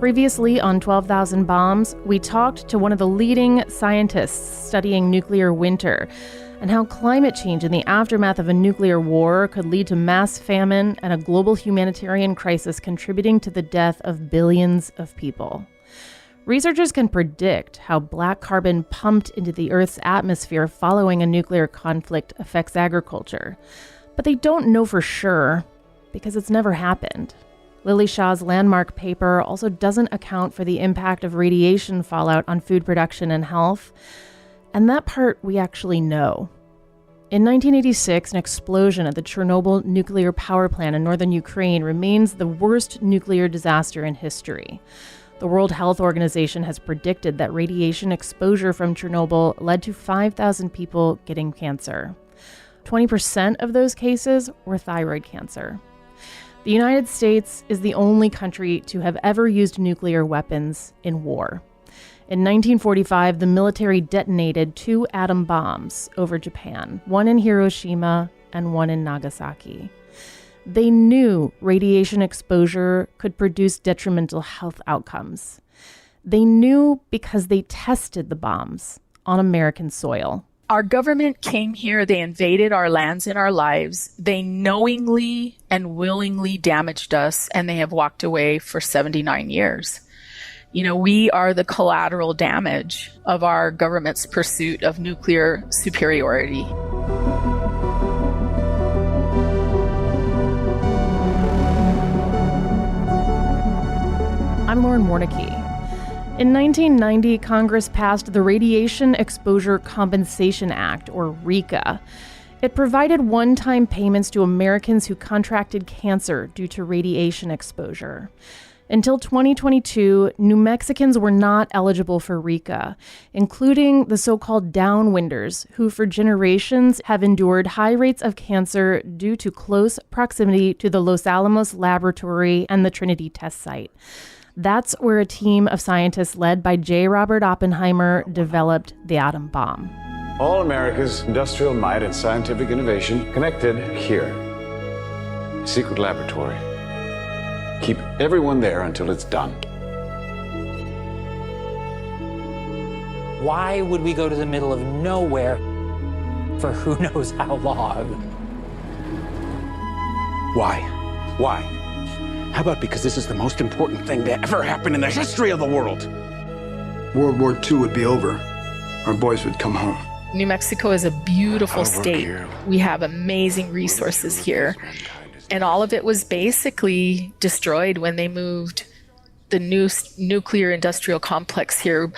Previously on 12,000 Bombs, we talked to one of the leading scientists studying nuclear winter and how climate change in the aftermath of a nuclear war could lead to mass famine and a global humanitarian crisis contributing to the death of billions of people. Researchers can predict how black carbon pumped into the Earth's atmosphere following a nuclear conflict affects agriculture. But they don't know for sure because it's never happened. Lily Shaw's landmark paper also doesn't account for the impact of radiation fallout on food production and health. And that part we actually know. In 1986, an explosion at the Chernobyl nuclear power plant in northern Ukraine remains the worst nuclear disaster in history. The World Health Organization has predicted that radiation exposure from Chernobyl led to 5,000 people getting cancer. 20% of those cases were thyroid cancer. The United States is the only country to have ever used nuclear weapons in war. In 1945, the military detonated 2 atom bombs over Japan, one in Hiroshima and one in Nagasaki. They knew radiation exposure could produce detrimental health outcomes. They knew because they tested the bombs on American soil. Our government came here, they invaded our lands and our lives. They knowingly and willingly damaged us, and they have walked away for 79 years. You know, we are the collateral damage of our government's pursuit of nuclear superiority. I'm Lauren Warnecke. In 1990, Congress passed the Radiation Exposure Compensation Act, or RECA. It provided one-time payments to Americans who contracted cancer due to radiation exposure. Until 2022, New Mexicans were not eligible for RECA, including the so-called downwinders, who for generations have endured high rates of cancer due to close proximity to the Los Alamos laboratory and the Trinity test site. That's where a team of scientists led by J. Robert Oppenheimer developed the atom bomb. All America's industrial might and scientific innovation connected here. A secret laboratory. Keep everyone there until it's done. Why would we go to the middle of nowhere for who knows how long? Why? Why? How about because this is the most important thing that ever happened in the history of the world? World War II would be over. Our boys would come home. New Mexico is a beautiful state. We have amazing resources here. And all of it was basically destroyed when they moved the new nuclear industrial complex here,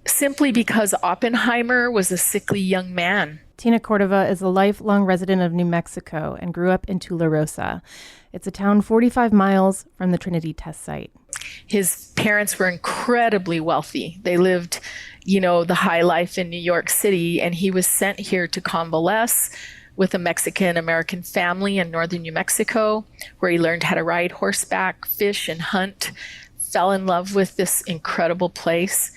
simply because Oppenheimer was a sickly young man. Tina Cordova is a lifelong resident of New Mexico and grew up in Tularosa. It's a town 45 miles from the Trinity test site. His parents were incredibly wealthy. They lived, the high life in New York City, and he was sent here to convalesce with a Mexican-American family in northern New Mexico, where he learned how to ride horseback, fish, and hunt, fell in love with this incredible place,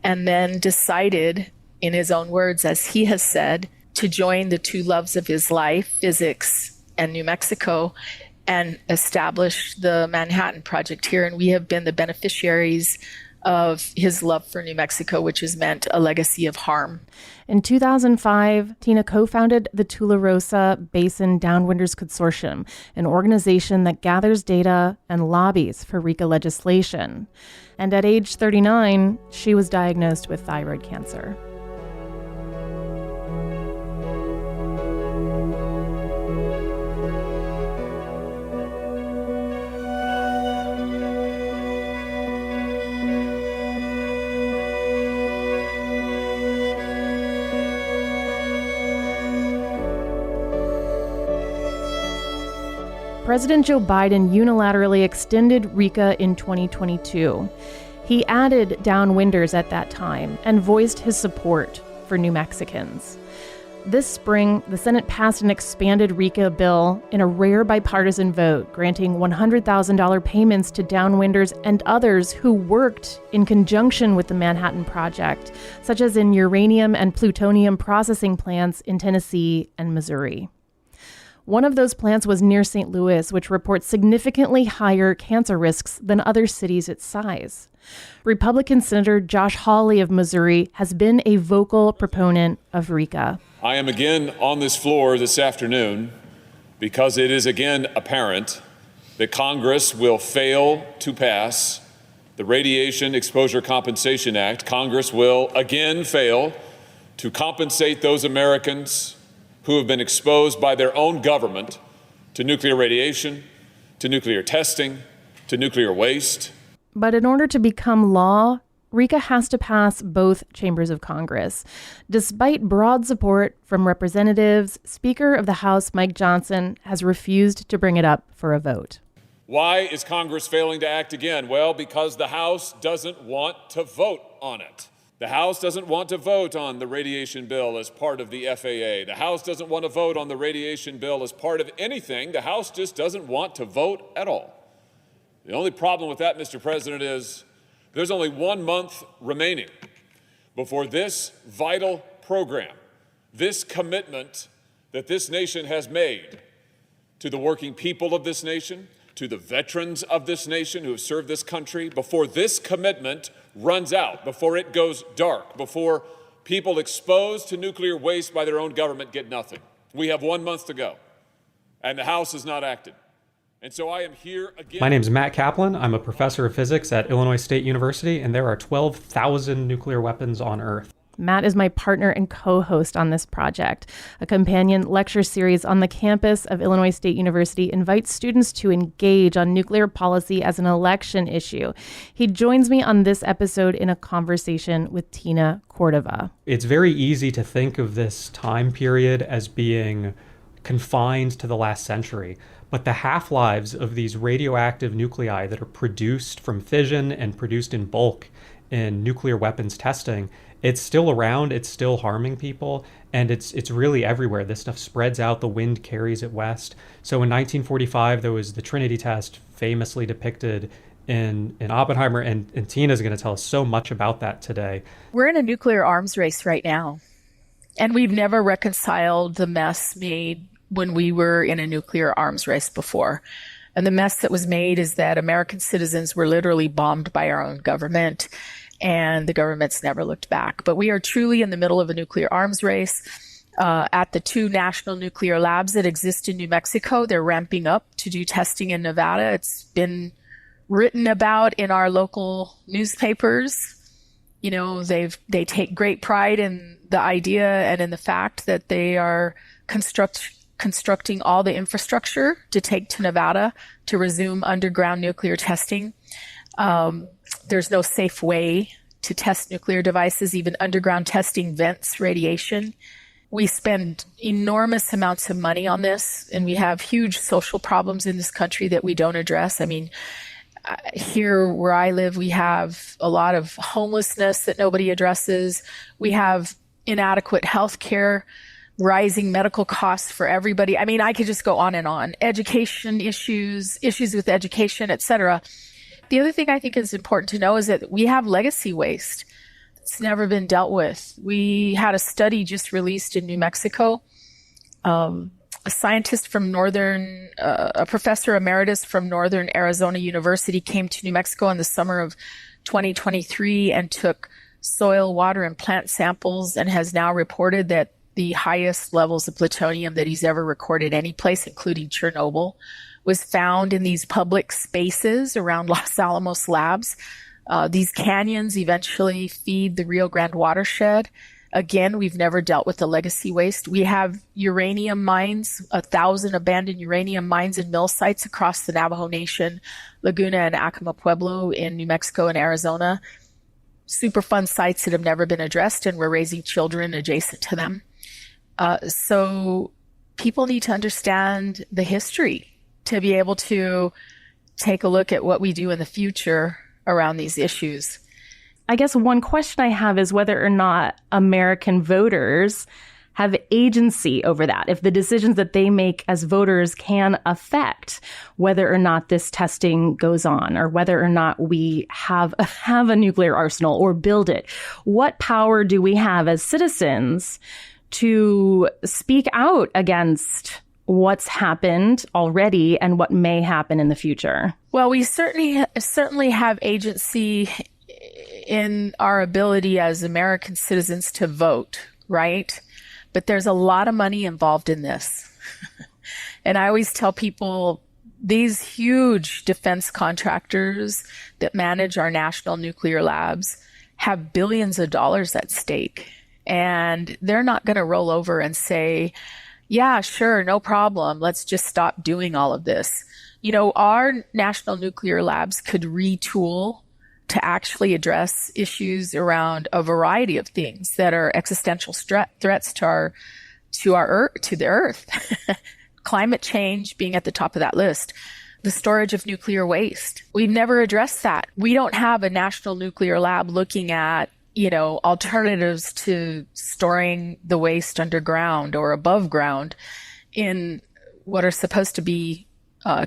and then decided, in his own words, as he has said, to join the two loves of his life, physics and New Mexico, and establish the Manhattan Project here. And we have been the beneficiaries of his love for New Mexico, which has meant a legacy of harm. In 2005, Tina co-founded the Tularosa Basin Downwinders Consortium, an organization that gathers data and lobbies for RECA legislation. And at age 39, she was diagnosed with thyroid cancer. President Joe Biden unilaterally extended RECA in 2022. He added downwinders at that time and voiced his support for New Mexicans. This spring, the Senate passed an expanded RECA bill in a rare bipartisan vote, granting $100,000 payments to downwinders and others who worked in conjunction with the Manhattan Project, such as in uranium and plutonium processing plants in Tennessee and Missouri. One of those plants was near St. Louis, which reports significantly higher cancer risks than other cities its size. Republican Senator Josh Hawley of Missouri has been a vocal proponent of RECA. I am again on this floor this afternoon because it is again apparent that Congress will fail to pass the Radiation Exposure Compensation Act. Congress will again fail to compensate those Americans who have been exposed by their own government to nuclear radiation, to nuclear testing, to nuclear waste. But in order to become law, RECA has to pass both chambers of Congress. Despite broad support from representatives, Speaker of the House Mike Johnson has refused to bring it up for a vote. Why is Congress failing to act again? Well, because the House doesn't want to vote on it. The House doesn't want to vote on the radiation bill as part of the FAA. The House doesn't want to vote on the radiation bill as part of anything. The House just doesn't want to vote at all. The only problem with that, Mr. President, is there's only 1 month remaining before this vital program, this commitment that this nation has made to the working people of this nation, to the veterans of this nation who have served this country, before this commitment runs out, before it goes dark, before people exposed to nuclear waste by their own government get nothing. We have 1 month to go, and the House has not acted. And so I am here again. My name is Matt Caplan. I'm a professor of physics at Illinois State University, and there are 12,000 nuclear weapons on Earth. Matt is my partner and co-host on this project. A companion lecture series on the campus of Illinois State University invites students to engage on nuclear policy as an election issue. He joins me on this episode in a conversation with Tina Cordova. It's very easy to think of this time period as being confined to the last century, but the half-lives of these radioactive nuclei that are produced from fission and produced in bulk in nuclear weapons testing, it's still around, it's still harming people, and it's really everywhere. This stuff spreads out, the wind carries it west. So in 1945, there was the Trinity test, famously depicted in Oppenheimer, and Tina's going to tell us so much about that today. We're in a nuclear arms race right now, and we've never reconciled the mess made when we were in a nuclear arms race before. And the mess that was made is that American citizens were literally bombed by our own government, and the government's never looked back. But we are truly in the middle of a nuclear arms race. At the 2 national nuclear labs that exist in New Mexico, they're ramping up to do testing in Nevada. It's been written about in our local newspapers. You know, they take great pride in the idea and in the fact that they are constructing all the infrastructure to take to Nevada to resume underground nuclear testing. There's no safe way to test nuclear devices. Even underground testing vents radiation. We spend enormous amounts of money on this, and we have huge social problems in this country that we don't address. I mean, here where I live, we have a lot of homelessness that nobody addresses. We have inadequate health care, rising medical costs for everybody. I mean, I could just go on and on. Education issues with education, et cetera. The other thing I think is important to know is that we have legacy waste. It's never been dealt with. We had a study just released in New Mexico. A scientist from a professor emeritus from Northern Arizona University came to New Mexico in the summer of 2023 and took soil, water, and plant samples, and has now reported that the highest levels of plutonium that he's ever recorded any place, including Chernobyl, was found in these public spaces around Los Alamos labs. These canyons eventually feed the Rio Grande watershed. Again, we've never dealt with the legacy waste. We have uranium mines, 1,000 abandoned uranium mines and mill sites across the Navajo Nation, Laguna and Acoma Pueblo in New Mexico and Arizona. Superfund sites that have never been addressed, and we're raising children adjacent to them. So people need to understand the history to be able to take a look at what we do in the future around these issues. I guess one question I have is whether or not American voters have agency over that, if the decisions that they make as voters can affect whether or not this testing goes on, or whether or not we have a nuclear arsenal or build it. What power do we have as citizens to speak out against what's happened already and what may happen in the future? Well, we certainly have agency in our ability as American citizens to vote, right? But there's a lot of money involved in this. And I always tell people, these huge defense contractors that manage our national nuclear labs have billions of dollars at stake. And they're not going to roll over and say, yeah, sure, no problem. Let's just stop doing all of this. You know, our national nuclear labs could retool to actually address issues around a variety of things that are existential threats to the Earth. Climate change being at the top of that list. The storage of nuclear waste. We've never addressed that. We don't have a national nuclear lab looking at, you know, alternatives to storing the waste underground or above ground in what are supposed to be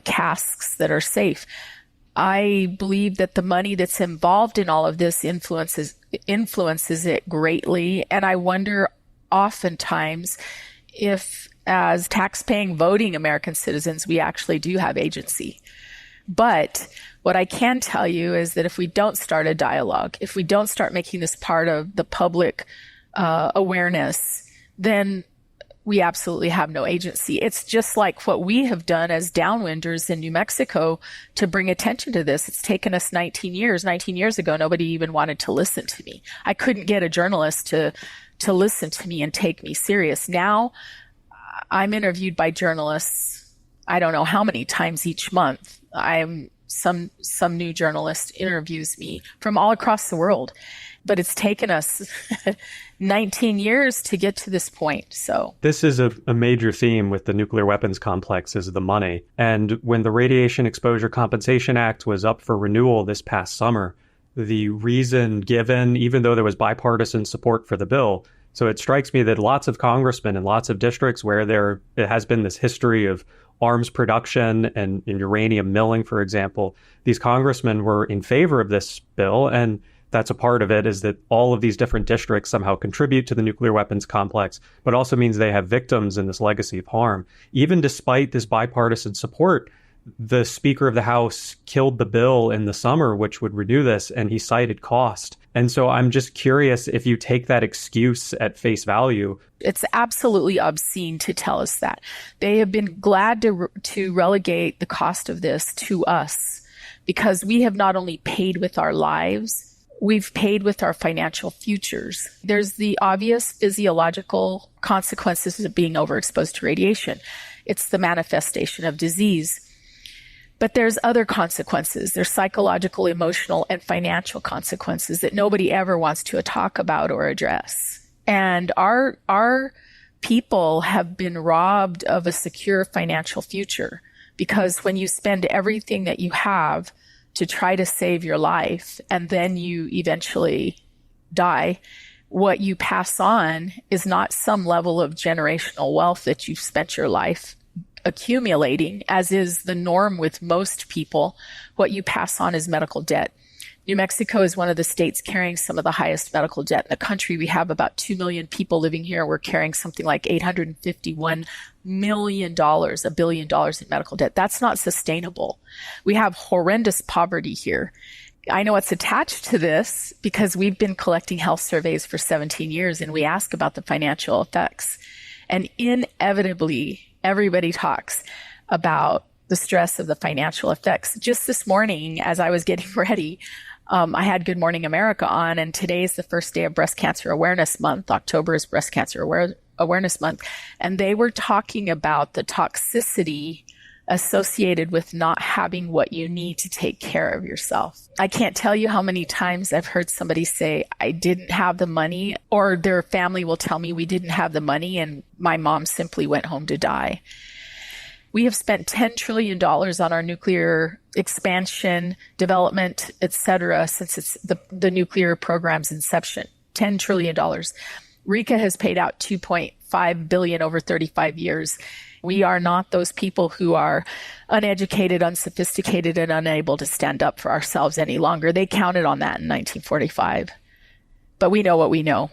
casks that are safe. I believe that the money that's involved in all of this influences it greatly. And I wonder oftentimes if, as tax-paying, voting American citizens, we actually do have agency. But what I can tell you is that if we don't start a dialogue, if we don't start making this part of the public awareness, then we absolutely have no agency. It's just like what we have done as downwinders in New Mexico to bring attention to this. It's taken us 19 years. 19 years ago, nobody even wanted to listen to me. I couldn't get a journalist to listen to me and take me serious. Now, I'm interviewed by journalists, I don't know how many times each month. Some new journalist interviews me from all across the world, but it's taken us 19 years to get to this point. So this is a major theme with the nuclear weapons complex, is the money. And when the Radiation Exposure Compensation Act was up for renewal this past summer, the reason given, even though there was bipartisan support for the bill, so it strikes me that lots of congressmen in lots of districts where it has been this history of arms production and uranium milling, for example, these congressmen were in favor of this bill. And that's a part of it, is that all of these different districts somehow contribute to the nuclear weapons complex, but also means they have victims in this legacy of harm. Even despite this bipartisan support, the Speaker of the House killed the bill in the summer, which would renew this, and he cited cost. And so I'm just curious if you take that excuse at face value. It's absolutely obscene to tell us that. They have been glad to relegate the cost of this to us, because we have not only paid with our lives, we've paid with our financial futures. There's the obvious physiological consequences of being overexposed to radiation. It's the manifestation of disease. But there's other consequences. There's psychological, emotional, and financial consequences that nobody ever wants to talk about or address. And our people have been robbed of a secure financial future, because when you spend everything that you have to try to save your life and then you eventually die, what you pass on is not some level of generational wealth that you've spent your life accumulating, as is the norm with most people. What you pass on is medical debt. New Mexico is one of the states carrying some of the highest medical debt in the country. We have about 2 million people living here. We're carrying something like $851 million, $1 billion in medical debt. That's not sustainable. We have horrendous poverty here. I know it's attached to this because we've been collecting health surveys for 17 years, and we ask about the financial effects. And inevitably, everybody talks about the stress of the financial effects. Just this morning, as I was getting ready, I had Good Morning America on, and today is the first day of Breast Cancer Awareness Month. October is Breast Cancer Awareness Month. And they were talking about the toxicity associated with not having what you need to take care of yourself. I can't tell you how many times I've heard somebody say, I didn't have the money, or their family will tell me we didn't have the money and my mom simply went home to die. We have spent $10 trillion on our nuclear expansion, development, etc., since it's the nuclear program's inception. $10 trillion. RECA has paid out $2.5 billion over 35 years. We are not those people who are uneducated, unsophisticated, and unable to stand up for ourselves any longer. They counted on that in 1945. But we know what we know.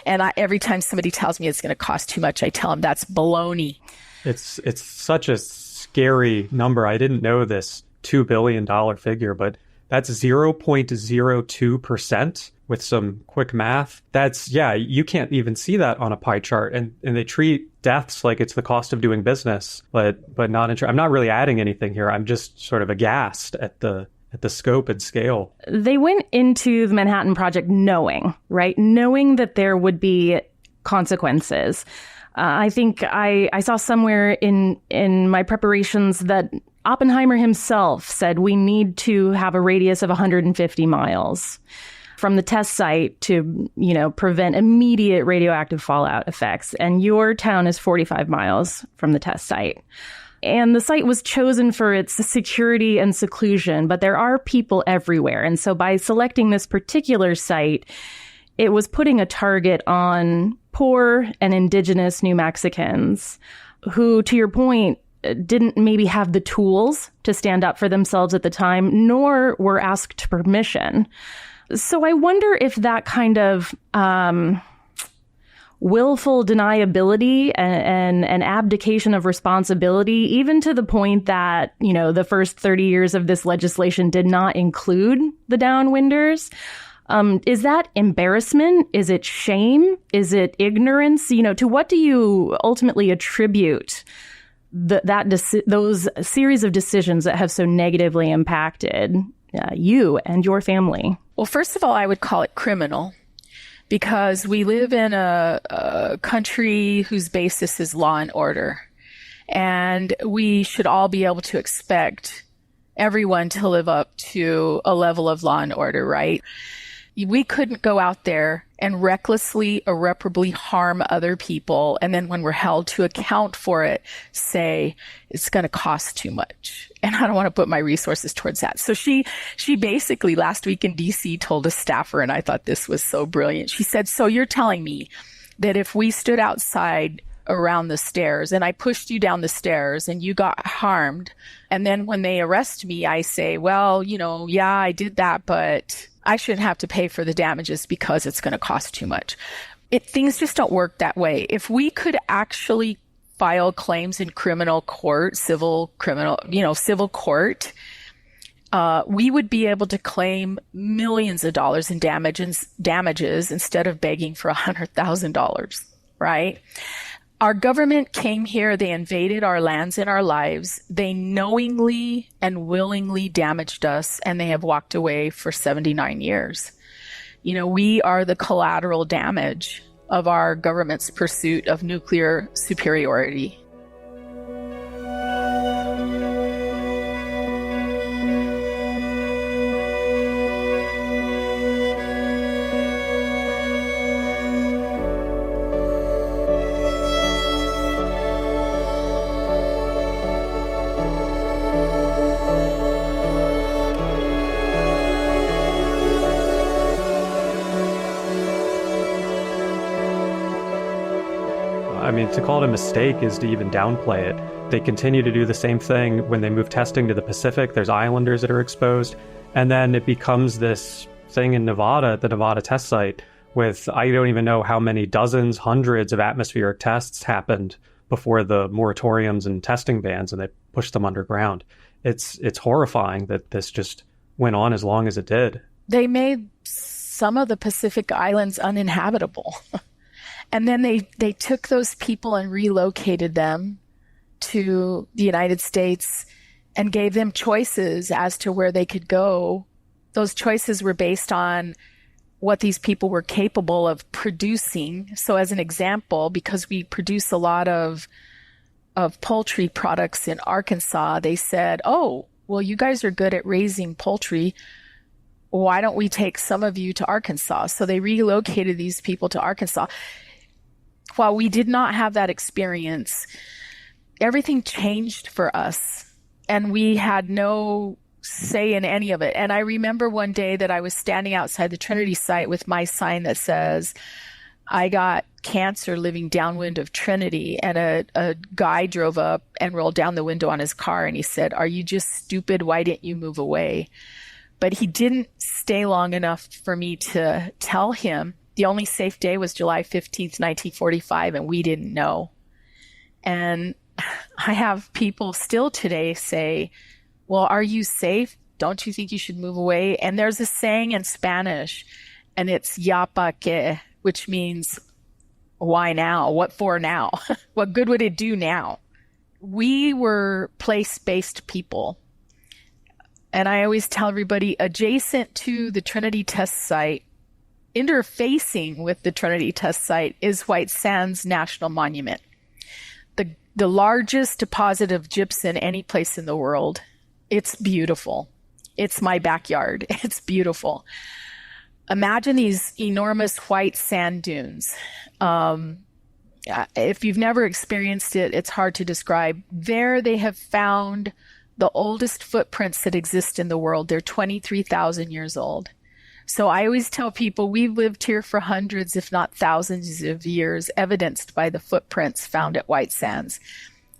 And every time somebody tells me it's going to cost too much, I tell them that's baloney. It's such a scary number. I didn't know this $2 billion figure, but that's 0.02% with some quick math. That's, you can't even see that on a pie chart. And they treat deaths like it's the cost of doing business, but not I'm not really adding anything here. I'm just sort of aghast at the scope and scale. They went into the Manhattan Project knowing that there would be consequences. I think I saw somewhere in my preparations that Oppenheimer himself said we need to have a radius of 150 miles from the test site to, prevent immediate radioactive fallout effects. And your town is 45 miles from the test site. And the site was chosen for its security and seclusion, but there are people everywhere. And so by selecting this particular site, it was putting a target on poor and indigenous New Mexicans who, to your point, didn't maybe have the tools to stand up for themselves at the time, nor were asked permission. So I wonder if that kind of willful deniability and abdication of responsibility, even to the point that, the first 30 years of this legislation did not include the downwinders. Is that embarrassment? Is it shame? Is it ignorance? To what do you ultimately attribute those series of decisions that have so negatively impacted you and your family? Well, first of all, I would call it criminal, because we live in a country whose basis is law and order. And we should all be able to expect everyone to live up to a level of law and order, right? We couldn't go out there and recklessly, irreparably harm other people, and then when we're held to account for it, say it's going to cost too much. And I don't want to put my resources towards that. So she basically last week in DC told a staffer, and I thought this was so brilliant. She said, so you're telling me that if we stood outside around the stairs and I pushed you down the stairs and you got harmed, and then when they arrest me, I say, well, yeah, I did that, but I shouldn't have to pay for the damages because it's going to cost too much. Things just don't work that way. If we could actually file claims in criminal court, civil court, we would be able to claim millions of dollars in damages instead of begging for $100,000, right? Our government came here, they invaded our lands and our lives, they knowingly and willingly damaged us, and they have walked away for 79 years. We are the collateral damage of our government's pursuit of nuclear superiority. To call it a mistake is to even downplay it. They continue to do the same thing when they move testing to the Pacific. There's islanders that are exposed. And then it becomes this thing in Nevada, at the Nevada test site, with I don't even know how many dozens, hundreds of atmospheric tests happened before the moratoriums and testing bans, and they pushed them underground. It's horrifying that this just went on as long as it did. They made some of the Pacific Islands uninhabitable. And then they took those people and relocated them to the United States and gave them choices as to where they could go. Those choices were based on what these people were capable of producing. So as an example, because we produce a lot of poultry products in Arkansas, they said, oh, well, you guys are good at raising poultry. Why don't we take some of you to Arkansas? So they relocated these people to Arkansas. While we did not have that experience, everything changed for us, and we had no say in any of it. And I remember one day that I was standing outside the Trinity site with my sign that says, I got cancer living downwind of Trinity, and a guy drove up and rolled down the window on his car, and he said, are you just stupid? Why didn't you move away? But he didn't stay long enough for me to tell him. The only safe day was July 15th, 1945, and we didn't know. And I have people still today say, well, are you safe? Don't you think you should move away? And there's a saying in Spanish, and it's ya pa que, which means why now? What for now? What good would it do now? We were place-based people. And I always tell everybody, adjacent to the Trinity test site, interfacing with the Trinity test site, is White Sands National Monument, the largest deposit of gypsum any place in the world. It's beautiful. It's my backyard. It's beautiful. Imagine these enormous white sand dunes. If you've never experienced it, it's hard to describe. There they have found the oldest footprints that exist in the world. They're 23,000 years old. So I always tell people we've lived here for hundreds, if not thousands of years, evidenced by the footprints found at White Sands.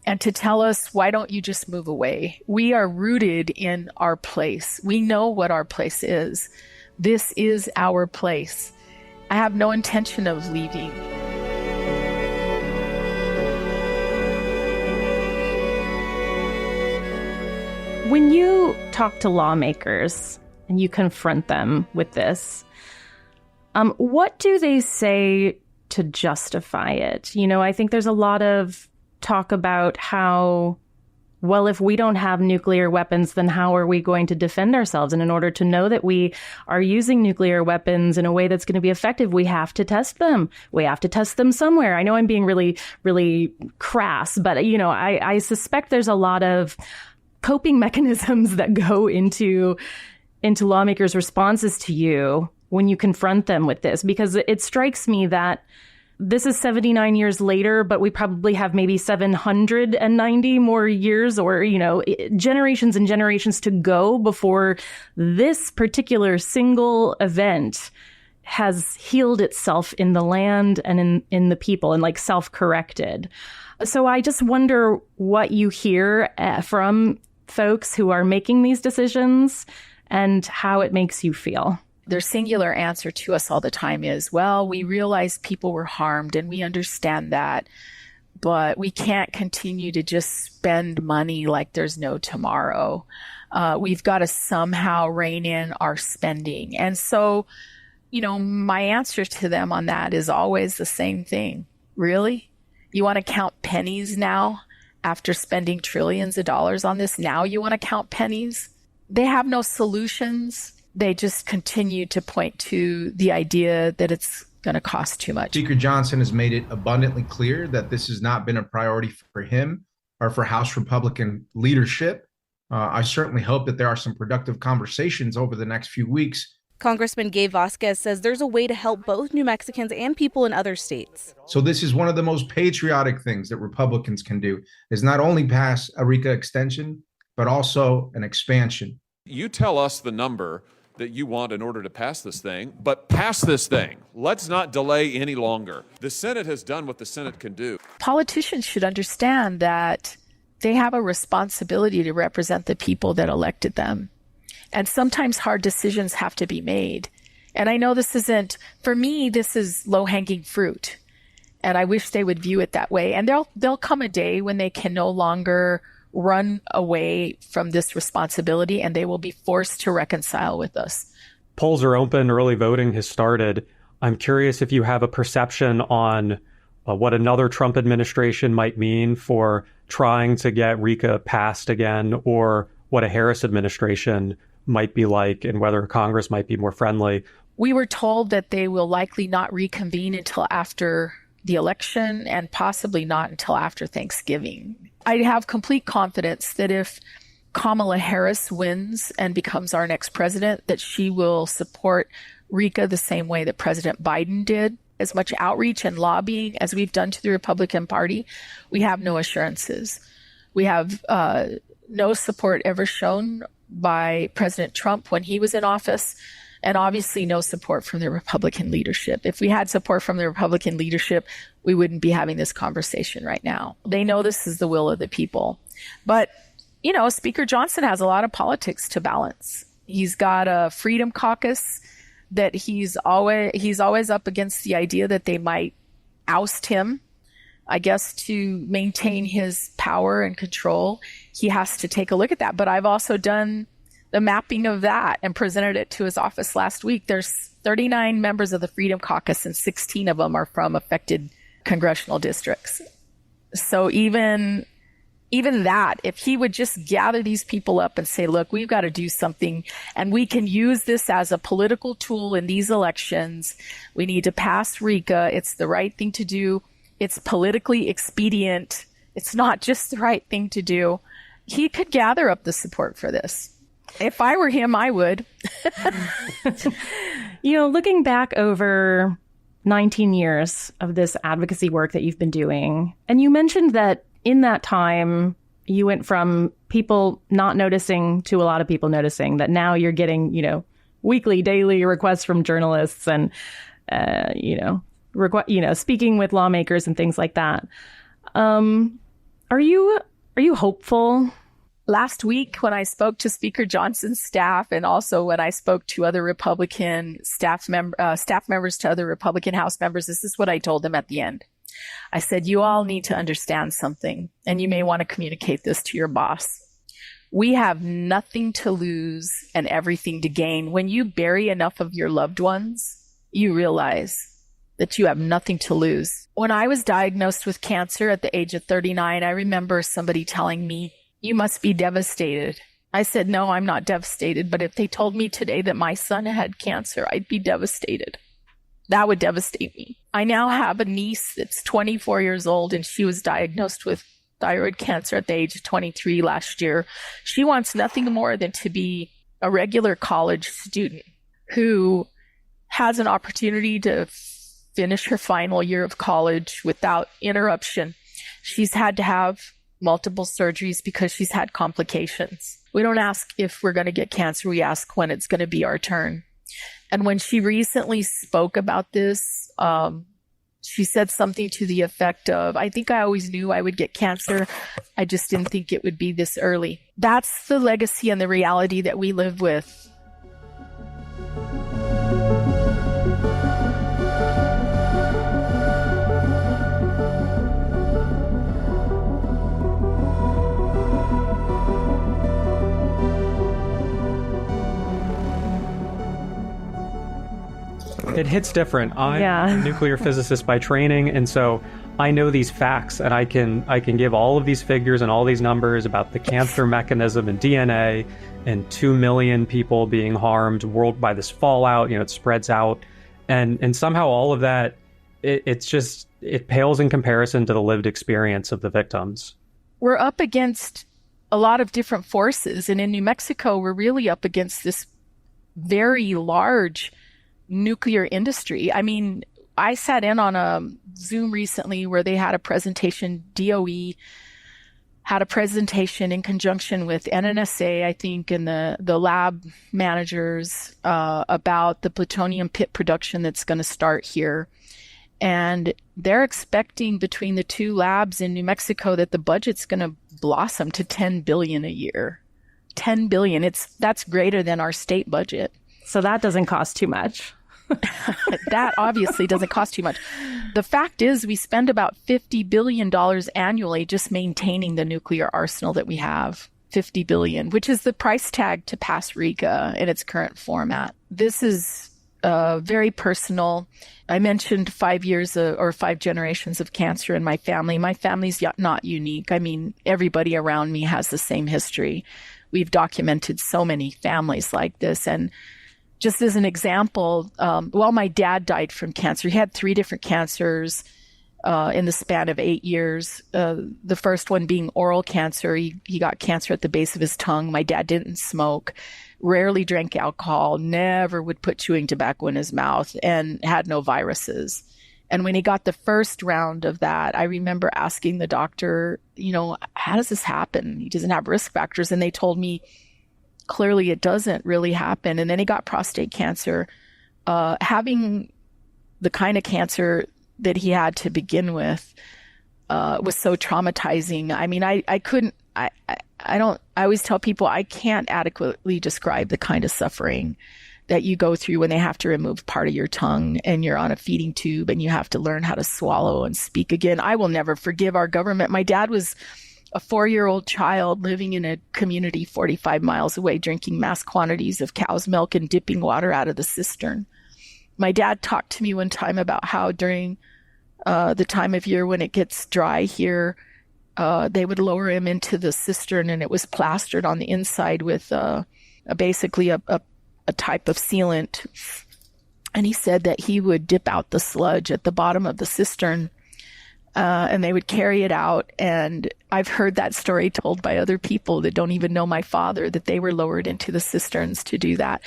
And to tell us, why don't you just move away? We are rooted in our place. We know what our place is. This is our place. I have no intention of leaving. When you talk to lawmakers and you confront them with this, what do they say to justify it? You know, I think there's a lot of talk about how, well, if we don't have nuclear weapons, then how are we going to defend ourselves? And in order to know that we are using nuclear weapons in a way that's going to be effective, we have to test them. We have to test them somewhere. I know I'm being really, really crass, but, you know, I suspect there's a lot of coping mechanisms that go into lawmakers' responses to you when you confront them with this, because it strikes me that this is 79 years later, but we probably have maybe 790 more years or, you know, generations and generations to go before this particular single event has healed itself in the land and in the people and like self-corrected. So I just wonder what you hear from folks who are making these decisions and how it makes you feel. Their singular answer to us all the time is, well, we realize people were harmed and we understand that, but we can't continue to just spend money like there's no tomorrow. We've got to somehow rein in our spending. And so, you know, my answer to them on that is always the same thing. Really? You want to count pennies now after spending trillions of dollars on this? Now you want to count pennies? They have no solutions. They just continue to point to the idea that it's going to cost too much. Speaker Johnson has made it abundantly clear that this has not been a priority for him or for House Republican leadership. I certainly hope that there are some productive conversations over the next few weeks. Congressman Gabe Vasquez says there's a way to help both New Mexicans and people in other states. So this is one of the most patriotic things that Republicans can do, is not only pass a RICA extension, but also an expansion. You tell us the number that you want in order to pass this thing, but pass this thing. Let's not delay any longer. The Senate has done what the Senate can do. Politicians should understand that they have a responsibility to represent the people that elected them. And sometimes hard decisions have to be made. And I know this isn't, for me, this is low-hanging fruit. And I wish they would view it that way. And there'll come a day when they can no longer run away from this responsibility and they will be forced to reconcile with us. Polls are open, early voting has started. I'm curious if you have a perception on what another Trump administration might mean for trying to get RICA passed again, or what a Harris administration might be like and whether Congress might be more friendly. We were told that they will likely not reconvene until after the election and possibly not until after Thanksgiving. I have complete confidence that if Kamala Harris wins and becomes our next president, that she will support RICA the same way that President Biden did. As much outreach and lobbying as we've done to the Republican Party, we have no assurances. We have no support ever shown by President Trump when he was in office, and obviously no support from the Republican leadership. If we had support from the Republican leadership, we wouldn't be having this conversation right now. They know this is the will of the people. But, you know, Speaker Johnson has a lot of politics to balance. He's got a Freedom Caucus that he's always up against the idea that they might oust him. I guess to maintain his power and control, he has to take a look at that. But I've also done the mapping of that and presented it to his office last week. There's 39 members of the Freedom Caucus, and 16 of them are from affected congressional districts. So even that, if he would just gather these people up and say, look, we've got to do something, and we can use this as a political tool in these elections. We need to pass RICA. It's the right thing to do. It's politically expedient. It's not just the right thing to do. He could gather up the support for this. If I were him, I would. Looking back over 19 years of this advocacy work that you've been doing, and you mentioned that in that time, you went from people not noticing to a lot of people noticing, that now you're getting, weekly, daily requests from journalists and, speaking with lawmakers and things like that. Are you hopeful? Last week, when I spoke to Speaker Johnson's staff, and also when I spoke to other Republican staff members to other Republican House members, this is what I told them at the end. I said, you all need to understand something, and you may want to communicate this to your boss. We have nothing to lose and everything to gain. When you bury enough of your loved ones, you realize that you have nothing to lose. When I was diagnosed with cancer at the age of 39, I remember somebody telling me, you must be devastated. I said, no, I'm not devastated. But if they told me today that my son had cancer, I'd be devastated. That would devastate me. I now have a niece that's 24 years old, and she was diagnosed with thyroid cancer at the age of 23 last year. She wants nothing more than to be a regular college student who has an opportunity to finish her final year of college without interruption. She's had to have multiple surgeries because she's had complications. We don't ask if we're going to get cancer. We ask when it's going to be our turn. And when she recently spoke about this, she said something to the effect of, I think I always knew I would get cancer. I just didn't think it would be this early. That's the legacy and the reality that we live with. It hits different. I'm a nuclear physicist by training, and so I know these facts, and I can give all of these figures and all these numbers about the cancer mechanism and DNA, and 2 million people being harmed world by this fallout. It spreads out, and somehow all of that, it pales in comparison to the lived experience of the victims. We're up against a lot of different forces, and in New Mexico, we're really up against this very large nuclear industry. I mean, I sat in on a Zoom recently where they had a presentation, DOE had a presentation in conjunction with NNSA, I think, and the lab managers about the plutonium pit production that's going to start here. And they're expecting between the two labs in New Mexico that the budget's going to blossom to $10 billion a year. $10 billion. That's greater than our state budget. So that doesn't cost too much. That obviously doesn't cost too much. The fact is we spend about $50 billion annually just maintaining the nuclear arsenal that we have. $50 billion, which is the price tag to pass RICA in its current format. This is very personal. I mentioned 5 years or 5 generations of cancer in my family. My family's not unique. I mean, everybody around me has the same history. We've documented so many families like this. And just as an example, my dad died from cancer. He had 3 different cancers in the span of 8 years. The first one being oral cancer. He got cancer at the base of his tongue. My dad didn't smoke, rarely drank alcohol, never would put chewing tobacco in his mouth, and had no viruses. And when he got the first round of that, I remember asking the doctor, how does this happen? He doesn't have risk factors. And they told me, clearly it doesn't really happen. And then he got prostate cancer. Having the kind of cancer that he had to begin with was so traumatizing. I mean, I always tell people I can't adequately describe the kind of suffering that you go through when they have to remove part of your tongue and you're on a feeding tube and you have to learn how to swallow and speak again. I will never forgive our government. My dad was a 4-year-old child living in a community 45 miles away, drinking mass quantities of cow's milk and dipping water out of the cistern. My dad talked to me one time about how during the time of year when it gets dry here, they would lower him into the cistern, and it was plastered on the inside with basically a type of sealant. And he said that he would dip out the sludge at the bottom of the cistern, and they would carry it out. And I've heard that story told by other people that don't even know my father, that they were lowered into the cisterns to do that.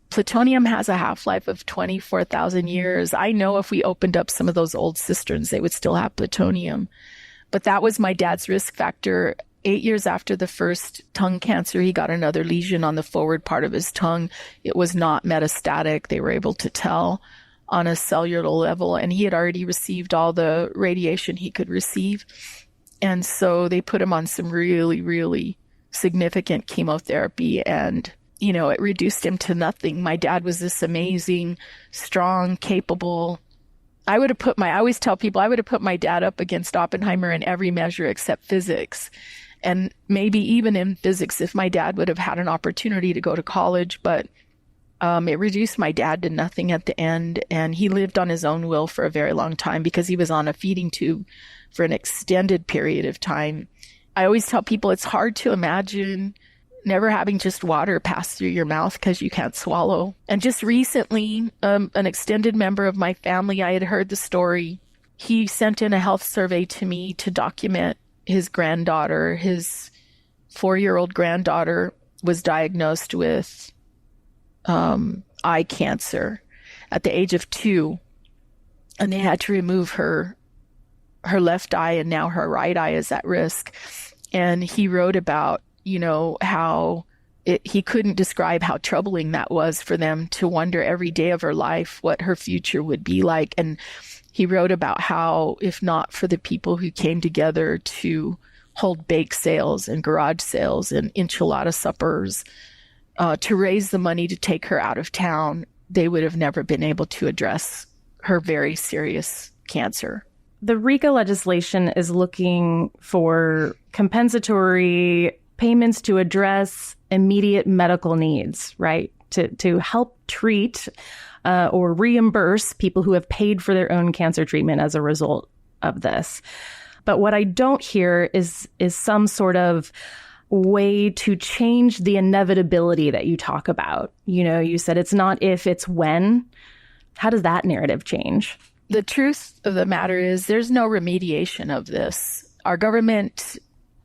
Plutonium has a half-life of 24,000 years. I know if we opened up some of those old cisterns, they would still have plutonium. But that was my dad's risk factor. 8 years after the first tongue cancer, he got another lesion on the forward part of his tongue. It was not metastatic. They were able to tell on a cellular level, and he had already received all the radiation he could receive. And so they put him on some really, really significant chemotherapy, and it reduced him to nothing. My dad was this amazing, strong, capable. I always tell people I would have put my dad up against Oppenheimer in every measure except physics. And maybe even in physics, if my dad would have had an opportunity to go to college, but it reduced my dad to nothing at the end. And he lived on his own will for a very long time because he was on a feeding tube for an extended period of time. I always tell people it's hard to imagine never having just water pass through your mouth because you can't swallow. And just recently, an extended member of my family, I had heard the story. He sent in a health survey to me to document his granddaughter. His 4-year-old granddaughter was diagnosed with eye cancer at the age of 2. And they had to remove her left eye, and now her right eye is at risk. And he wrote about how he couldn't describe how troubling that was for them to wonder every day of her life what her future would be like. And he wrote about how, if not for the people who came together to hold bake sales and garage sales and enchilada suppers to raise the money to take her out of town, they would have never been able to address her very serious cancer. The RICA legislation is looking for compensatory payments to address immediate medical needs, right? To help treat or reimburse people who have paid for their own cancer treatment as a result of this. But what I don't hear is some sort of way to change the inevitability that you talk about. You said it's not if, it's when. How does that narrative change? The truth of the matter is there's no remediation of this. Our government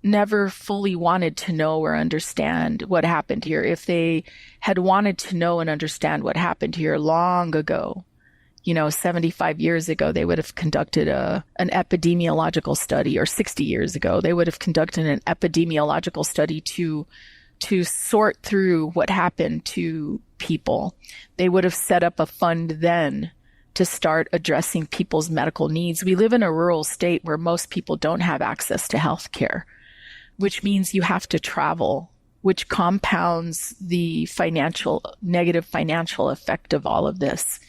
never fully wanted to know or understand what happened here. If they had wanted to know and understand what happened here long ago, 75 years ago, they would have conducted an epidemiological study, or 60 years ago, they would have conducted an epidemiological study to sort through what happened to people. They would have set up a fund then to start addressing people's medical needs. We live in a rural state where most people don't have access to health care, which means you have to travel, which compounds the negative financial effect of all of this.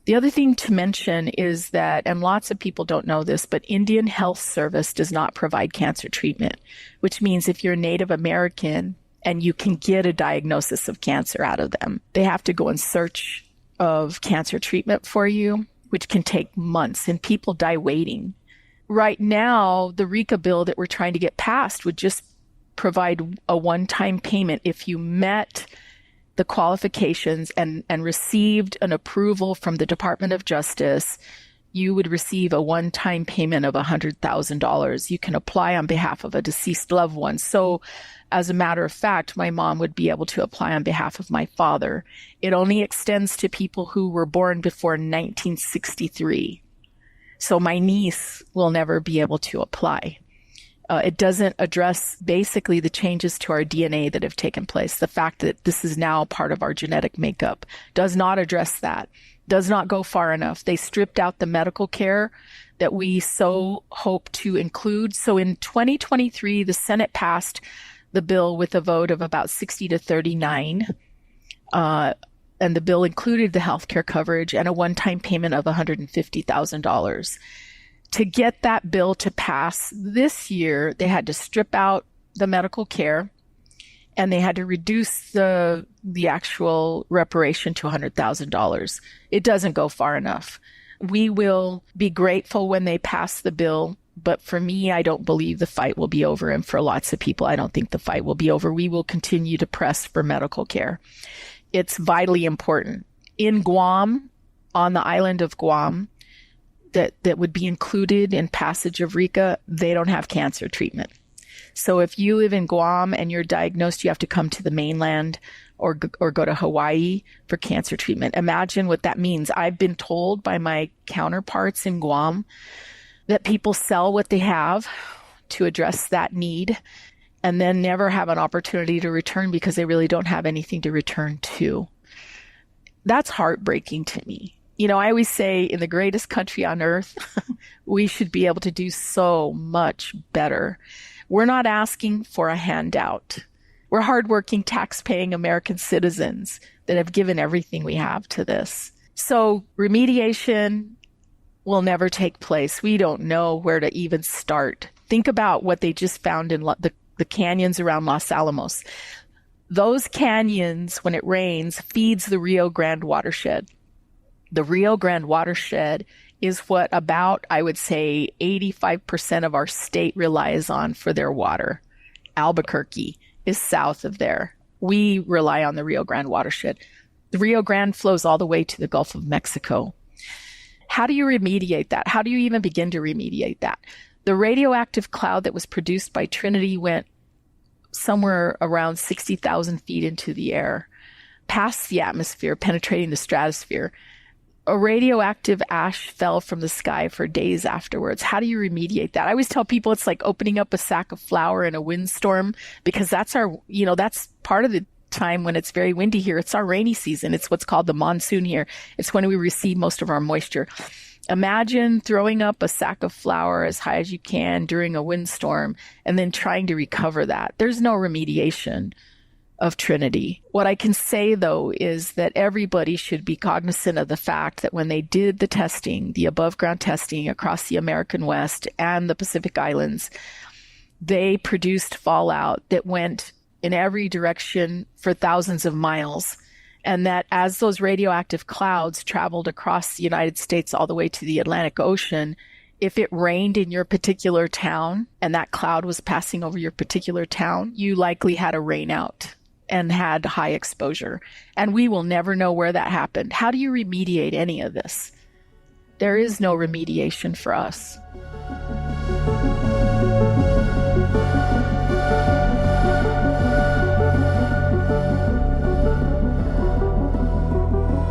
The other thing to mention is that, and lots of people don't know this, but Indian Health Service does not provide cancer treatment, which means if you're a Native American and you can get a diagnosis of cancer out of them, they have to go in search of cancer treatment for you, which can take months, and people die waiting. Right now, the RICA bill that we're trying to get passed would just provide a one-time payment if you met the qualifications and received an approval from the Department of Justice. You would receive a one-time payment of $100,000. You can apply on behalf of a deceased loved one. So as a matter of fact, my mom would be able to apply on behalf of my father. It only extends to people who were born before 1963. So my niece will never be able to apply. It doesn't address basically the changes to our DNA that have taken place. The fact that this is now part of our genetic makeup does not address that, does not go far enough. They stripped out the medical care that we so hope to include. So in 2023, the Senate passed the bill with a vote of about 60 to 39. and the bill included the healthcare coverage and a one-time payment of $150,000. To get that bill to pass this year, they had to strip out the medical care, and they had to reduce the actual reparation to $100,000. It doesn't go far enough. We will be grateful when they pass the bill, but for me, I don't believe the fight will be over, and for lots of people, I don't think the fight will be over. We will continue to press for medical care. It's vitally important. In Guam, on the island of Guam, that would be included in passage of RECA, they don't have cancer treatment. So if you live in Guam and you're diagnosed, you have to come to the mainland or go to Hawaii for cancer treatment. Imagine what that means. I've been told by my counterparts in Guam that people sell what they have to address that need and then never have an opportunity to return because they really don't have anything to return to. That's heartbreaking to me. You know, I always say in the greatest country on earth, we should be able to do so much better. We're not asking for a handout. We're hardworking, tax-paying American citizens that have given everything we have to this. So remediation will never take place. We don't know where to even start. Think about what they just found in the canyons around Los Alamos. Those canyons, when it rains, feeds the Rio Grande watershed. The Rio Grande watershed is what about, I would say, 85% of our state relies on for their water. Albuquerque is south of there. We rely on the Rio Grande watershed. The Rio Grande flows all the way to the Gulf of Mexico. How do you remediate that? How do you even begin to remediate that? The radioactive cloud that was produced by Trinity went somewhere around 60,000 feet into the air, past the atmosphere, penetrating the stratosphere. A radioactive ash fell from the sky for days afterwards. How do you remediate that? I always tell people it's like opening up a sack of flour in a windstorm, because that's that's part of the time when it's very windy here. It's our rainy season. It's what's called the monsoon here. It's when we receive most of our moisture. Imagine throwing up a sack of flour as high as you can during a windstorm and then trying to recover that. There's no remediation of Trinity. What I can say, though, is that everybody should be cognizant of the fact that when they did the testing, the above ground testing across the American West and the Pacific Islands, they produced fallout that went in every direction for thousands of miles. And that as those radioactive clouds traveled across the United States all the way to the Atlantic Ocean, if it rained in your particular town and that cloud was passing over your particular town, you likely had a rain out and had high exposure. And we will never know where that happened. How do you remediate any of this? There is no remediation for us.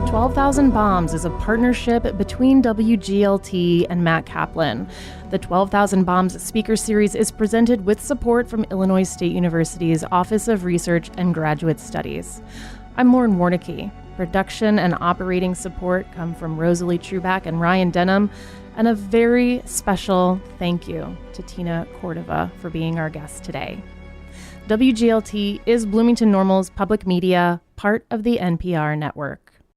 "12,000 Bombs" is a partnership between WGLT and Matt Caplan. The 12,000 Bombs speaker series is presented with support from Illinois State University's Office of Research and Graduate Studies. I'm Lauren Warnecke. Production and operating support come from Rosalie Truback and Ryan Denham, and a very special thank you to Tina Cordova for being our guest today. WGLT is Bloomington Normal's public media, part of the NPR network.